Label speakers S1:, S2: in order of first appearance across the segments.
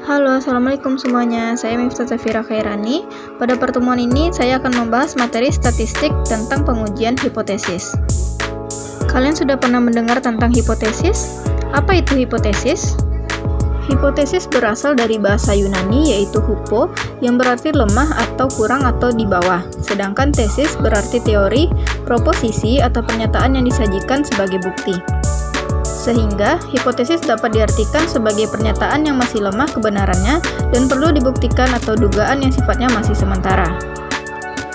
S1: Halo, Assalamualaikum semuanya. Saya Miftah Zafira Khairani. Pada pertemuan ini, saya akan membahas materi statistik tentang pengujian hipotesis. Kalian sudah pernah mendengar tentang hipotesis? Apa itu hipotesis? Hipotesis berasal dari bahasa Yunani yaitu hupo, yang berarti lemah atau kurang atau di bawah. Sedangkan tesis berarti teori, proposisi, atau pernyataan yang disajikan sebagai bukti. Sehingga, hipotesis dapat diartikan sebagai pernyataan yang masih lemah kebenarannya dan perlu dibuktikan atau dugaan yang sifatnya masih sementara.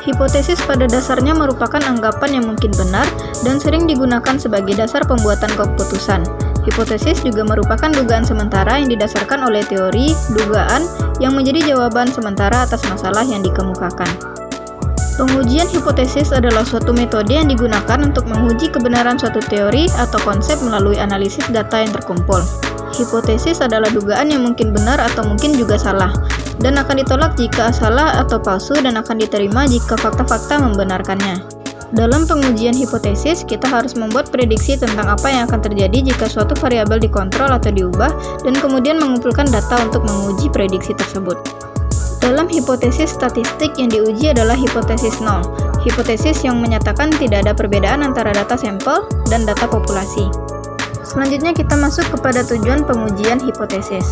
S1: Hipotesis pada dasarnya merupakan anggapan yang mungkin benar dan sering digunakan sebagai dasar pembuatan keputusan. Hipotesis juga merupakan dugaan sementara yang didasarkan oleh teori, dugaan, yang menjadi jawaban sementara atas masalah yang dikemukakan. Pengujian hipotesis adalah suatu metode yang digunakan untuk menguji kebenaran suatu teori atau konsep melalui analisis data yang terkumpul. Hipotesis adalah dugaan yang mungkin benar atau mungkin juga salah, dan akan ditolak jika salah atau palsu dan akan diterima jika fakta-fakta membenarkannya. Dalam pengujian hipotesis, kita harus membuat prediksi tentang apa yang akan terjadi jika suatu variabel dikontrol atau diubah, dan kemudian mengumpulkan data untuk menguji prediksi tersebut. Dalam hipotesis statistik yang diuji adalah hipotesis nol, hipotesis yang menyatakan tidak ada perbedaan antara data sampel dan data populasi. Selanjutnya kita masuk kepada tujuan pengujian hipotesis.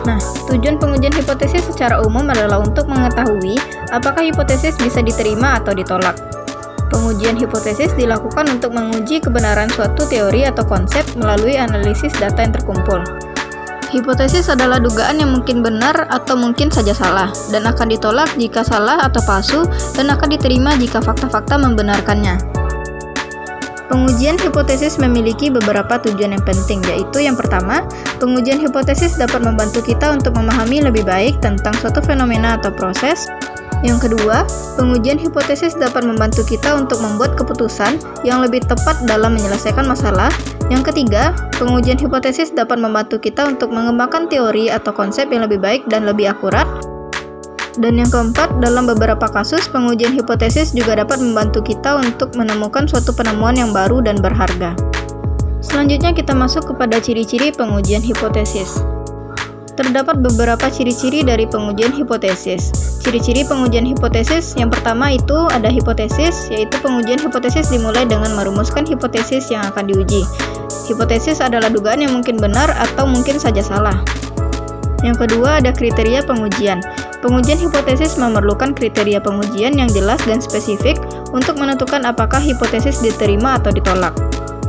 S1: Nah, tujuan pengujian hipotesis secara umum adalah untuk mengetahui apakah hipotesis bisa diterima atau ditolak. Pengujian hipotesis dilakukan untuk menguji kebenaran suatu teori atau konsep melalui analisis data yang terkumpul. Hipotesis adalah dugaan yang mungkin benar atau mungkin saja salah, dan akan ditolak jika salah atau palsu, dan akan diterima jika fakta-fakta membenarkannya. Pengujian hipotesis memiliki beberapa tujuan yang penting, yaitu yang pertama, pengujian hipotesis dapat membantu kita untuk memahami lebih baik tentang suatu fenomena atau proses. Yang kedua, pengujian hipotesis dapat membantu kita untuk membuat keputusan yang lebih tepat dalam menyelesaikan masalah. Yang ketiga, pengujian hipotesis dapat membantu kita untuk mengembangkan teori atau konsep yang lebih baik dan lebih akurat. Dan yang keempat, dalam beberapa kasus, pengujian hipotesis juga dapat membantu kita untuk menemukan suatu penemuan yang baru dan berharga. Selanjutnya kita masuk kepada ciri-ciri pengujian hipotesis. Terdapat beberapa ciri-ciri dari pengujian hipotesis. Ciri-ciri pengujian hipotesis yang pertama itu ada hipotesis, yaitu pengujian hipotesis dimulai dengan merumuskan hipotesis yang akan diuji. Hipotesis adalah dugaan yang mungkin benar atau mungkin saja salah. Yang kedua ada kriteria pengujian. Pengujian hipotesis memerlukan kriteria pengujian yang jelas dan spesifik untuk menentukan apakah hipotesis diterima atau ditolak.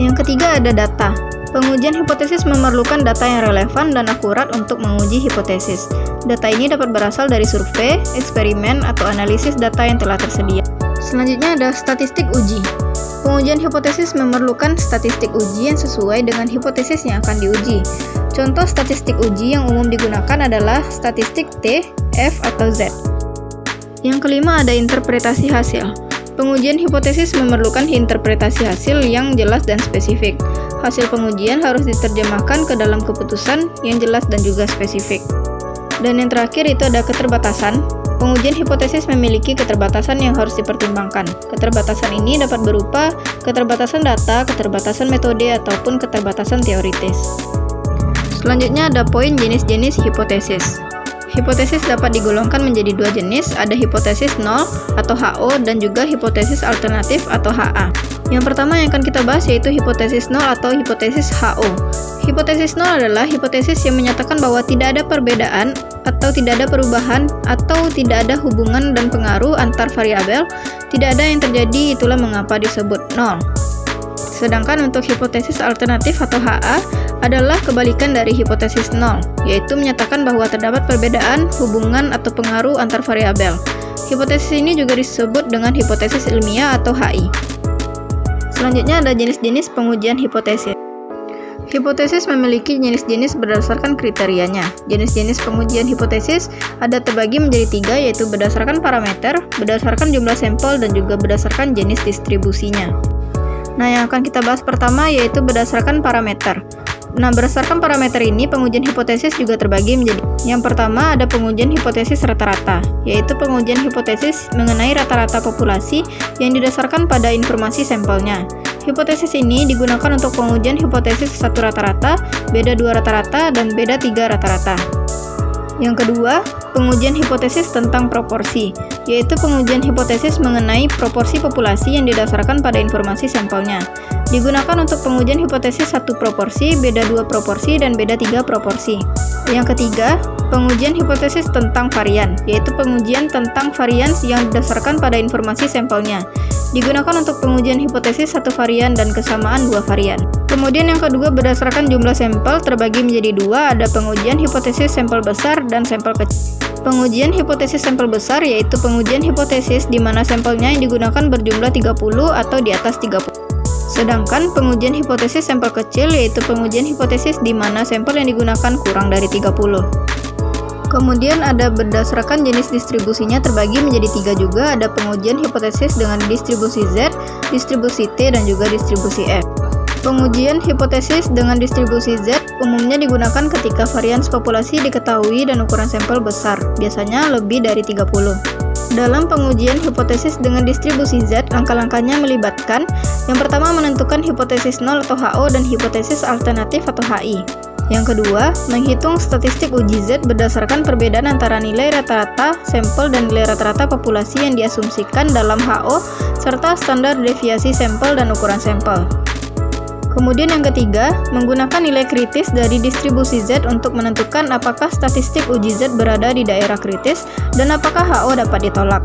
S1: Yang ketiga ada data. Pengujian hipotesis memerlukan data yang relevan dan akurat untuk menguji hipotesis. Data ini dapat berasal dari survei, eksperimen, atau analisis data yang telah tersedia. Selanjutnya ada statistik uji. Pengujian hipotesis memerlukan statistik uji yang sesuai dengan hipotesis yang akan diuji. Contoh statistik uji yang umum digunakan adalah statistik T, F, atau Z. Yang kelima ada interpretasi hasil. Pengujian hipotesis memerlukan interpretasi hasil yang jelas dan spesifik. Hasil pengujian harus diterjemahkan ke dalam keputusan yang jelas dan juga spesifik. Dan yang terakhir itu ada keterbatasan. Pengujian hipotesis memiliki keterbatasan yang harus dipertimbangkan. Keterbatasan ini dapat berupa keterbatasan data, keterbatasan metode, ataupun keterbatasan teoritis. Selanjutnya ada poin jenis-jenis hipotesis. Hipotesis dapat digolongkan menjadi dua jenis, ada hipotesis nol atau HO dan juga hipotesis alternatif atau HA. Yang pertama yang akan kita bahas yaitu hipotesis nol atau hipotesis HO. Hipotesis nol adalah hipotesis yang menyatakan bahwa tidak ada perbedaan atau tidak ada perubahan atau tidak ada hubungan dan pengaruh antar variabel, tidak ada yang terjadi, itulah mengapa disebut nol. Sedangkan untuk hipotesis alternatif atau HA adalah kebalikan dari hipotesis nol, yaitu menyatakan bahwa terdapat perbedaan, hubungan, atau pengaruh antar variabel. Hipotesis ini juga disebut dengan hipotesis ilmiah atau HI. Selanjutnya ada jenis-jenis pengujian hipotesis. Hipotesis memiliki jenis-jenis berdasarkan kriterianya. Jenis-jenis pengujian hipotesis ada terbagi menjadi tiga, yaitu berdasarkan parameter, berdasarkan jumlah sampel, dan juga berdasarkan jenis distribusinya. Nah, yang akan kita bahas pertama yaitu berdasarkan parameter. Nah, berdasarkan parameter ini, pengujian hipotesis juga terbagi menjadi. Yang pertama ada pengujian hipotesis rata-rata, yaitu pengujian hipotesis mengenai rata-rata populasi yang didasarkan pada informasi sampelnya. Hipotesis ini digunakan untuk pengujian hipotesis satu rata-rata, beda dua rata-rata, dan beda tiga rata-rata. Yang kedua, pengujian hipotesis tentang proporsi, yaitu pengujian hipotesis mengenai proporsi populasi yang didasarkan pada informasi sampelnya. Digunakan untuk pengujian hipotesis 1 proporsi, beda 2 proporsi, dan beda 3 proporsi. Yang ketiga, pengujian hipotesis tentang varian, yaitu pengujian tentang varians yang didasarkan pada informasi sampelnya. Digunakan untuk pengujian hipotesis 1 varian dan kesamaan 2 varian. Kemudian yang kedua, berdasarkan jumlah sampel terbagi menjadi 2, ada pengujian hipotesis sampel besar dan sampel kecil. Pengujian hipotesis sampel besar yaitu pengujian hipotesis di mana sampelnya yang digunakan berjumlah 30 atau di atas 30. Sedangkan pengujian hipotesis sampel kecil yaitu pengujian hipotesis di mana sampel yang digunakan kurang dari 30. Kemudian ada berdasarkan jenis distribusinya terbagi menjadi 3 juga, ada pengujian hipotesis dengan distribusi Z, distribusi T, dan juga distribusi F. Pengujian hipotesis dengan distribusi Z umumnya digunakan ketika varians populasi diketahui dan ukuran sampel besar, biasanya lebih dari 30. Dalam pengujian hipotesis dengan distribusi Z, langkah-langkahnya melibatkan yang pertama menentukan hipotesis 0 atau HO dan hipotesis alternatif atau HI. Yang kedua, menghitung statistik uji Z berdasarkan perbedaan antara nilai rata-rata sampel dan nilai rata-rata populasi yang diasumsikan dalam HO serta standar deviasi sampel dan ukuran sampel. Kemudian yang ketiga, menggunakan nilai kritis dari distribusi Z untuk menentukan apakah statistik uji Z berada di daerah kritis dan apakah HO dapat ditolak.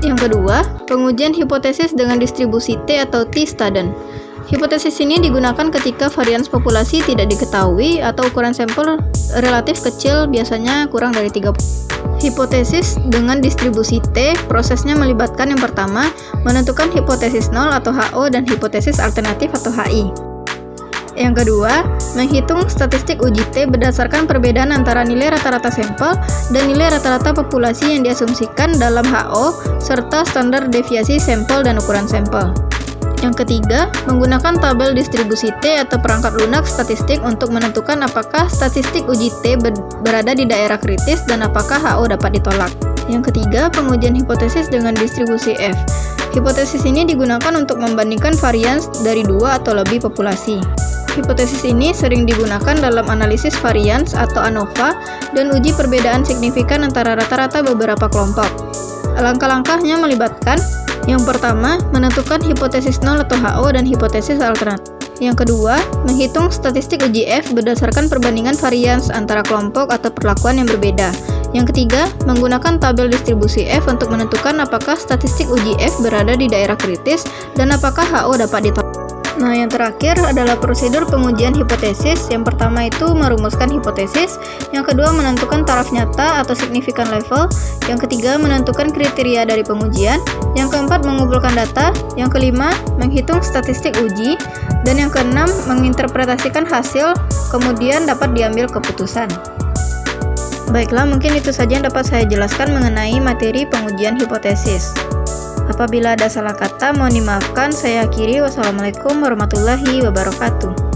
S1: Yang kedua, pengujian hipotesis dengan distribusi T atau T-Student. Hipotesis ini digunakan ketika varians populasi tidak diketahui atau ukuran sampel relatif kecil, biasanya kurang dari 30. Hipotesis dengan distribusi T, prosesnya melibatkan yang pertama, menentukan hipotesis 0 atau HO dan hipotesis alternatif atau HI. Yang kedua, menghitung statistik uji T berdasarkan perbedaan antara nilai rata-rata sampel dan nilai rata-rata populasi yang diasumsikan dalam HO serta standar deviasi sampel dan ukuran sampel. Yang ketiga, menggunakan tabel distribusi T atau perangkat lunak statistik untuk menentukan apakah statistik uji T berada di daerah kritis dan apakah HO dapat ditolak. Yang ketiga, pengujian hipotesis dengan distribusi F. Hipotesis ini digunakan untuk membandingkan varians dari 2 atau lebih populasi. Hipotesis ini sering digunakan dalam analisis varians atau ANOVA dan uji perbedaan signifikan antara rata-rata beberapa kelompok. Langkah-langkahnya melibatkan yang pertama, menentukan hipotesis 0 atau HO dan hipotesis alternatif. Yang kedua, menghitung statistik uji F berdasarkan perbandingan varians antara kelompok atau perlakuan yang berbeda. Yang ketiga, menggunakan tabel distribusi F untuk menentukan apakah statistik uji F berada di daerah kritis dan apakah HO dapat ditolak. Nah, yang terakhir adalah prosedur pengujian hipotesis. Yang pertama itu merumuskan hipotesis, yang kedua menentukan taraf nyata atau signifikan level, yang ketiga menentukan kriteria dari pengujian, yang keempat mengumpulkan data, yang kelima menghitung statistik uji, dan yang keenam menginterpretasikan hasil, kemudian dapat diambil keputusan. Baiklah, mungkin itu saja yang dapat saya jelaskan mengenai materi pengujian hipotesis. Apabila ada salah kata, mohon dimaafkan. Saya akhiri. Wassalamualaikum warahmatullahi wabarakatuh.